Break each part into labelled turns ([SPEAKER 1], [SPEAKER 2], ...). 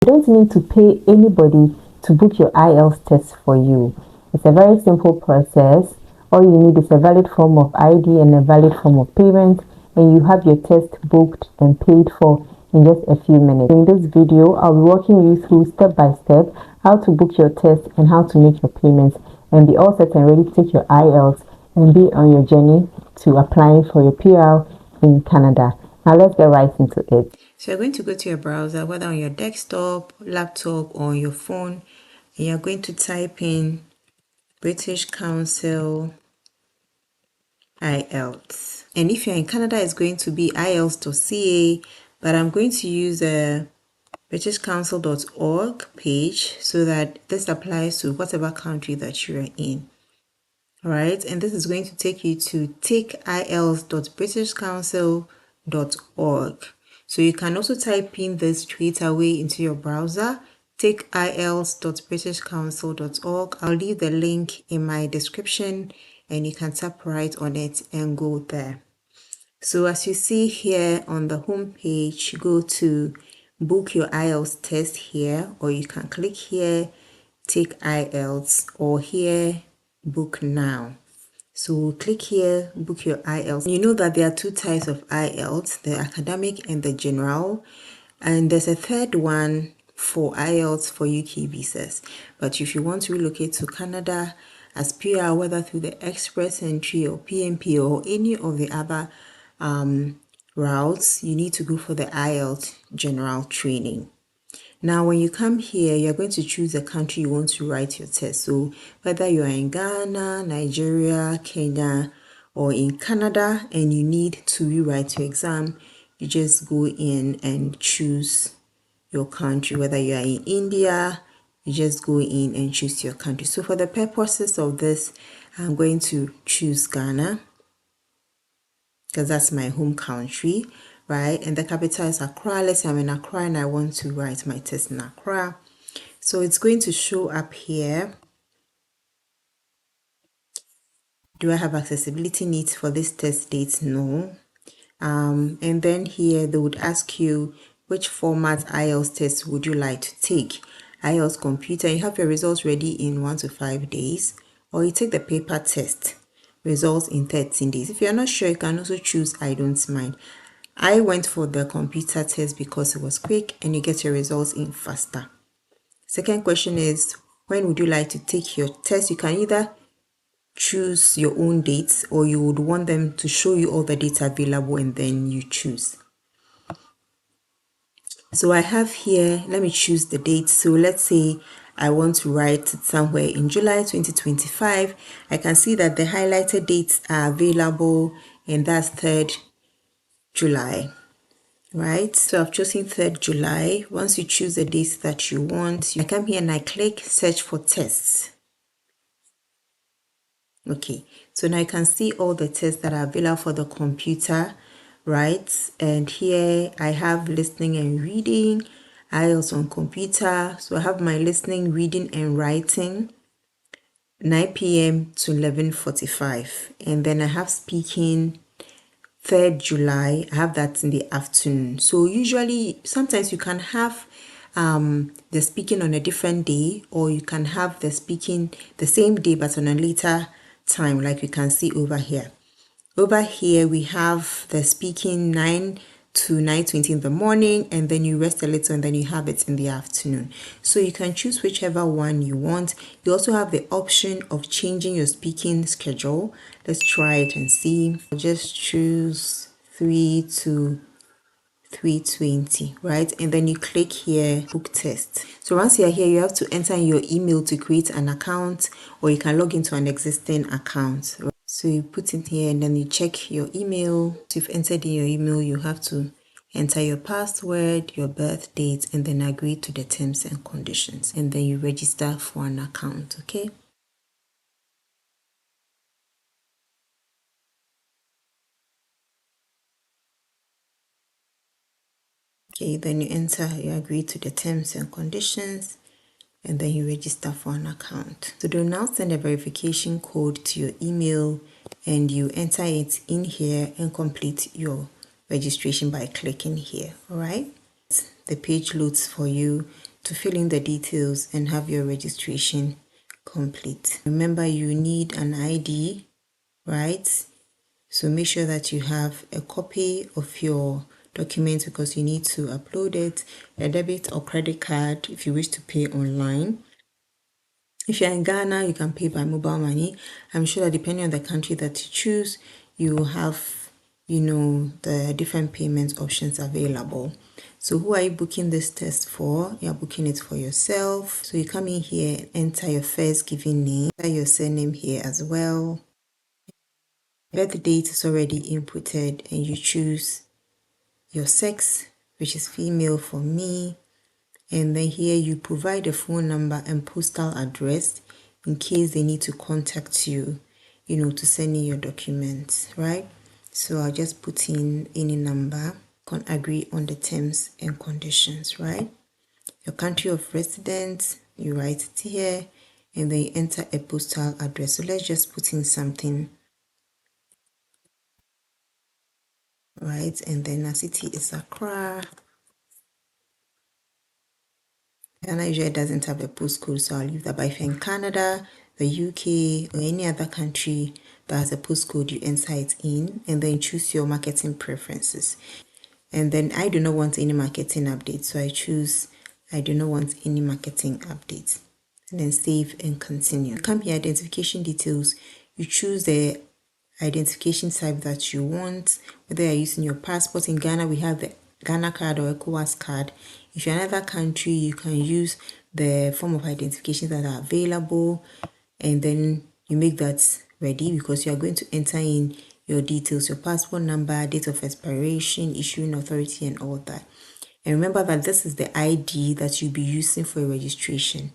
[SPEAKER 1] You don't need to pay anybody to book your IELTS test for you. It's a very simple process. All you need is a valid form of ID and a valid form of payment, and you have your test booked and paid for in just a few minutes. In this video, I'll be walking you through step by step how to book your test and how to make your payments and be all set and ready to take your IELTS and be on your journey to applying for your PR in Canada. Now let's get right into it.
[SPEAKER 2] So you're going to go to your browser, whether on your desktop, laptop, or on your phone, and you're going to type in British Council IELTS. And if you're in Canada, it's going to be IELTS.ca, but I'm going to use a britishcouncil.org page so that this applies to whatever country that you're in. All right, and this is going to take you to takeielts.britishcouncil.org. So you can also type in this straight away into your browser, takeielts.britishcouncil.org. I'll leave the link in my description and you can tap right on it and go there. So as you see here on the home page, go to book your IELTS test here, or you can click here, take IELTS, or here, book now. So click here, book your IELTS. You know that there are two types of IELTS, the academic and the general. And there's a third one for IELTS for UK visas. But if you want to relocate to Canada as PR, whether through the express entry or PMP or any of the other routes, you need to go for the IELTS general training. Now, when you come here, you're going to choose the country you want to write your test. So whether you're in Ghana, Nigeria, Kenya, or in Canada, and you need to rewrite your exam, you just go in and choose your country. Whether you are in India, you just go in and choose your country. So for the purposes of this, I'm going to choose Ghana because that's my home country, right? And the capital is Accra. Let's say I'm in Accra and I want to write my test in Accra. So it's going to show up here. Do I have accessibility needs for this test date? No. And then here they would ask you which format IELTS test would you like to take. IELTS computer, you have your results ready in 1 to 5 days, or you take the paper test, results in 13 days. If you're not sure, you can also choose I don't mind. I went for the computer test because it was quick and you get your results in faster. Second question is, when would you like to take your test? You can either choose your own dates or you would want them to show you all the dates available and then you choose. So I have here, let me choose the date. So let's say I want to write it somewhere in July 2025. I can see that the highlighted dates are available and that's 3rd July. Right, so I've chosen 3rd July. Once you choose the dates that you want, I come here and I click search for tests. Okay, so now you can see all the tests that are available for the computer, right? And here I have listening and reading, IELTS on computer. So I have my listening, reading and writing, 9 p.m. to 11:45. And then I have speaking, 3rd July, I have that in the afternoon. So usually, sometimes you can have the speaking on a different day, or you can have the speaking the same day but on a later time, like you can see over here. Over here, we have the speaking 9 to 9:20 in the morning, and then you rest a little and then you have it in the afternoon. So you can choose whichever one you want. You also have the option of changing your speaking schedule. Let's try it and see. I'll just choose 3 to 3:20, right? And then you click here, book test. So once you're here, you have to enter your email to create an account, or you can log into an existing account. So you put it here and then you check your email. So if you've entered in your email, you have to enter your password, your birth date, and then agree to the terms and conditions. And then you register for an account, okay? Okay, then you agree to the terms and conditions, and then you register for an account. So they'll now send a verification code to your email and you enter it in here and complete your registration by clicking here. All right, the page loads for you to fill in the details and have your registration complete. Remember, you need an ID, right? So make sure that you have a copy of your document because you need to upload it, a debit or credit card if you wish to pay online. If you're in Ghana, you can pay by mobile money. I'm sure that depending on the country that you choose, you will have, the different payment options available. So who are you booking this test for? You're booking it for yourself. So you come in here, enter your first given name, enter your surname here as well. Birth date is already inputted and you choose your sex, which is female for me. And then here you provide a phone number and postal address in case they need to contact you, to send in your documents, right? So I'll just put in any number, can agree on the terms and conditions, right? Your country of residence, you write it here, and then you enter a postal address. So let's just put in something, right? And then our city is Accra. Ghana usually doesn't have a postcode, so I'll leave that. But if you're in Canada, the UK, or any other country that has a postcode, you enter it in and then choose your marketing preferences. And then I do not want any marketing updates, so I choose I do not want any marketing updates. And then save and continue. Come here, identification details. You choose the identification type that you want, whether you're using your passport. In Ghana, we have the Ghana card or ECOWAS card. If you're in another country, you can use the form of identification that are available, and then you make that ready because you are going to enter in your details, your passport number, date of expiration, issuing authority, and all that. And remember that this is the ID that you'll be using for your registration,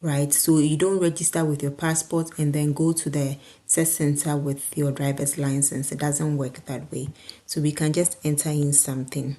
[SPEAKER 2] right? So you don't register with your passport and then go to the test center with your driver's license. It doesn't work that way. So we can just enter in something.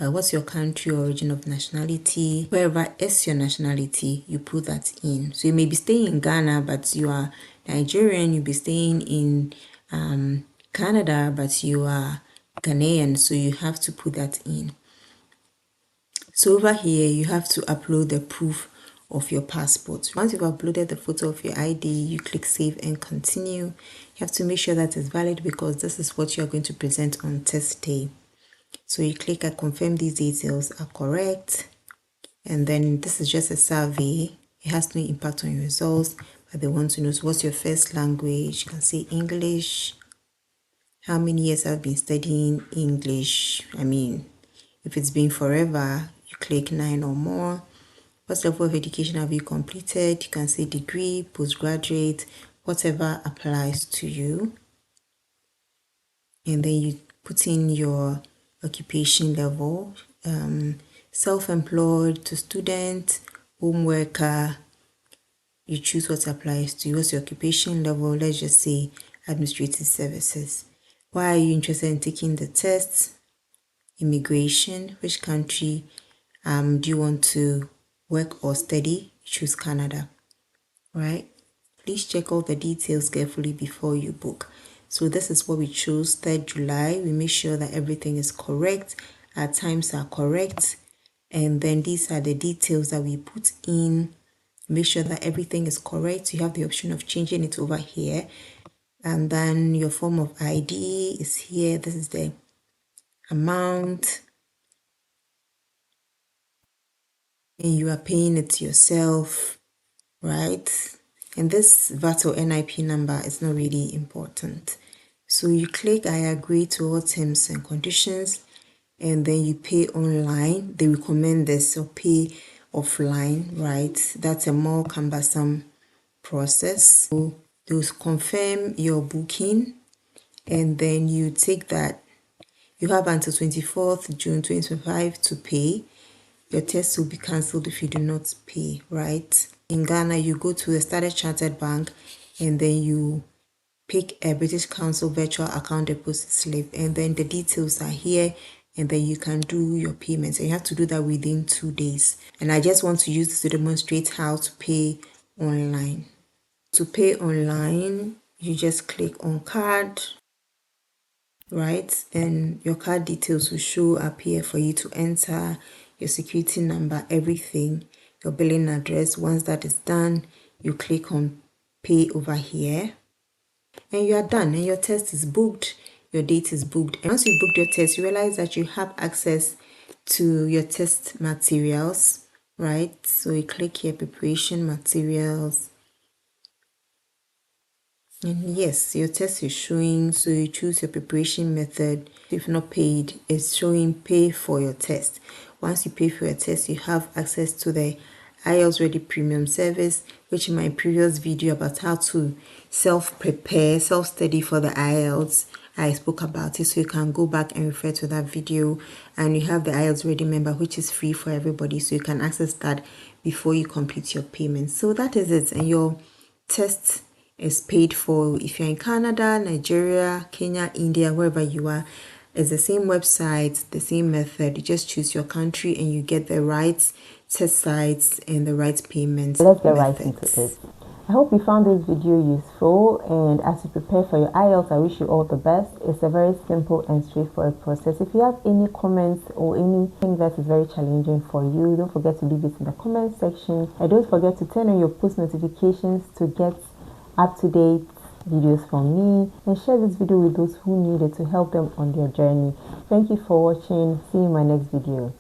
[SPEAKER 2] What's your country or origin of nationality? Wherever is your nationality, you put that in. So you may be staying in Ghana, but you are Nigerian. You'll be staying in Canada, but you are Ghanaian. So you have to put that in. So over here, you have to upload the proof of your passport. Once you've uploaded the photo of your ID, you click save and continue. You have to make sure that it's valid because this is what you're going to present on test day. So you click I confirm these details are correct. And then this is just a survey. It has no impact on your results, but they want to know, so what's your first language? You can say English. How many years I've been studying English? If it's been forever, you click 9 or more. What level of education have you completed? You can say degree, postgraduate, whatever applies to you. And then you put in your occupation level, self-employed to student, home worker. You choose what applies to you. What's your occupation level? Let's just say administrative services. Why are you interested in taking the test? Immigration, which country do you want to work or study? Choose Canada, right? Please check all the details carefully before you book. So this is what we chose, 3rd July. We make sure that everything is correct, our times are correct, and then these are the details that we put in. Make sure that everything is correct. You have the option of changing it over here, and then your form of ID is here. This is the amount, and you are paying it yourself, right? And this VAT or NIP number is not really important. So you click I agree to all terms and conditions, and then you pay online. They recommend this, so pay offline, right? That's a more cumbersome process. So they'll confirm your booking, and then you take that. You have until 24th June 2025 to pay. Your test will be cancelled if you do not pay, right? In Ghana, you go to the Standard Chartered Bank and then you pick a British Council virtual account deposit slip, and then the details are here, and then you can do your payments. And you have to do that within 2 days. And I just want to use this to demonstrate how to pay online. To pay online, you just click on card, right? And your card details will show up here for you to enter your security number, everything, your billing address. Once that is done, you click on pay over here and you are done, and your test is booked, your date is booked. And once you booked your test, you realize that you have access to your test materials, right? So you click here, preparation materials, and yes, your test is showing. So you choose your preparation method. If not paid, it's showing pay for your test. Once you pay for your test, you have access to the IELTS Ready Premium service, which in my previous video about how to self-prepare, self-study for the IELTS, I spoke about it. So you can go back and refer to that video. And you have the IELTS Ready member, which is free for everybody. So you can access that before you complete your payment. So that is it. And your test is paid for. If you're in Canada, Nigeria, Kenya, India, wherever you are, it's the same website, the same method. You just choose your country and you get the right test sites and the right payment
[SPEAKER 1] Let's get right
[SPEAKER 2] methods.
[SPEAKER 1] into it. I hope you found this video useful, and as you prepare for your IELTS, I wish you all the best. It's a very simple and straightforward process. If you have any comments or anything that is very challenging for you, don't forget to leave it in the comment section, and don't forget to turn on your post notifications to get up-to-date videos from me, and share this video with those who need it to help them on their journey. Thank you for watching. See you in my next video.